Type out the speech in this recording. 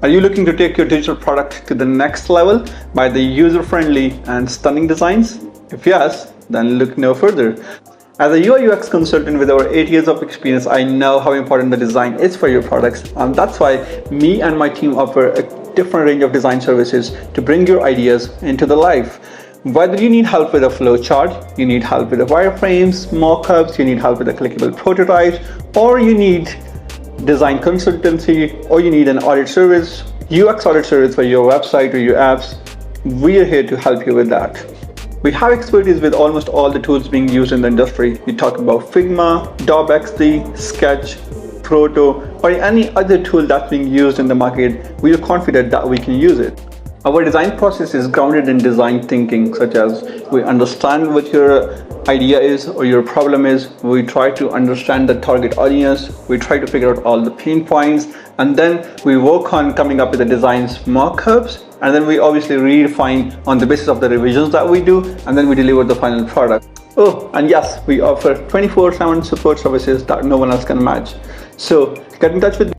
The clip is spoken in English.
Are you looking to take your digital product to the next level by the user-friendly and stunning designs? If yes, then look no further. As a UI UX consultant with over 8 years of experience, I know how important the design is for your products, and that's why me and my team offer a different range of design services to bring your ideas into the life. Whether you need help with a flowchart, you need help with the wireframes, mockups, you need help with the clickable prototypes, or you need design consultancy, or you need an audit service, UX audit service for your website or your apps, we are here to help you with that. We have expertise with almost all the tools being used in the industry. We talk about Figma, Adobe XD, Sketch, Proto, or any other tool that's being used in the market. We are confident that we can use it. Our design process is grounded in design thinking, such as we understand what your idea is or your problem is. We try to understand the target audience. We try to figure out all the pain points, and then we work on coming up with the designs mock-ups, and then we obviously refine on the basis of the revisions that we do, and then we deliver the final product. Oh, and yes, we offer 24/7 support services that no one else can match. So get in touch with me.